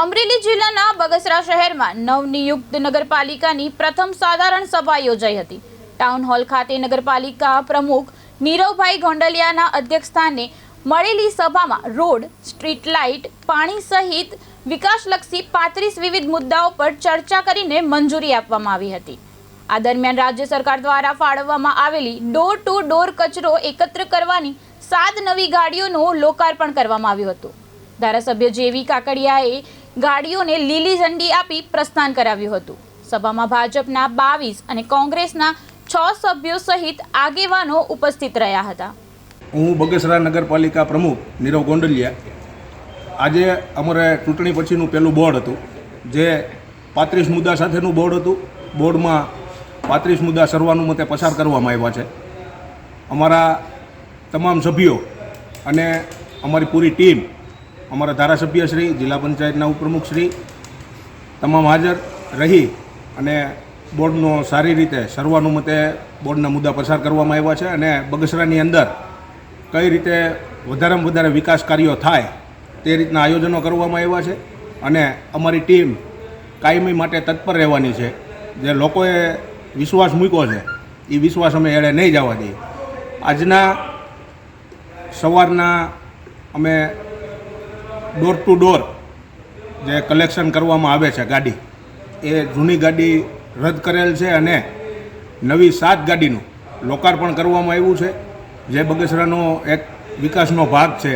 અમરેલી જિલ્લાના બગસરા શહેરમાં નવનિયુક્ત નગરપાલિકાની પ્રથમ સાધારણ સભા યોજાઈ હતી। ટાઉન હોલ ખાતે નગરપાલિકા પ્રમુખ નીરવભાઈ ગોંડલિયાના અધ્યક્ષસ્થાને મળેલી સભામાં રોડ, સ્ટ્રીટ લાઇટ, પાણી સહિત વિકાસલક્ષી 35 વિવિધ મુદ્દાઓ પર ચર્ચા કરીને મંજૂરી આપવામાં આવી હતી। આ દરમિયાન રાજ્ય સરકાર દ્વારા ફાળવવામાં આવેલી ડોર ટુ ડોર કચરો એકત્ર કરવાની 7 નવી ગાડીઓનું લોકાર્પણ કરવામાં આવ્યું હતું। ધારાસભ્ય જેવી કાકડિયાએ ગાડીઓને લીલી ઝંડી આપી પ્રસ્થાન કરાવ્યું હતું। સભામાં ભાજપના 22 અને કોંગ્રેસના 6 સભ્યો સહિત આગેવાનો ઉપસ્થિત રહ્યા હતા। હું બગસરા નગરપાલિકા પ્રમુખ નીરવ ગોંડલિયા। આજે અમારે ચૂંટણી પછીનું પહેલું બોર્ડ હતું, જે 35 મુદ્દા સાથેનું બોર્ડ હતું। બોર્ડમાં 35 મુદ્દા સર્વાનુમતે પસાર કરવામાં આવ્યા છે। અમારા તમામ સભ્યો અને અમારી પૂરી ટીમ, અમારા ધારાસભ્યશ્રી, જિલ્લા પંચાયતના ઉપપ્રમુખશ્રી તમામ હાજર રહી અને બોર્ડનો સારી રીતે સર્વાનુમતે બોર્ડના મુદ્દા પસાર કરવામાં આવ્યા છે અને બગસરાની અંદર કઈ રીતે વધારેમાં વધારે વિકાસ કાર્યો થાય તે રીતના આયોજનો કરવામાં આવ્યા છે અને અમારી ટીમ કાયમી માટે તત્પર રહેવાની છે। જે લોકોએ વિશ્વાસ મૂક્યો છે એ વિશ્વાસ અમે એળે નહીં જવા દઈએ। આજના સવારના અમે ડોર ટુ ડોર જે કલેક્શન કરવામાં આવે છે ગાડી, એ જૂની ગાડી રદ કરેલ છે અને નવી 7 ગાડીનું લોકાર્પણ કરવામાં આવ્યું છે, જે બગસરાનો એક વિકાસનો ભાગ છે।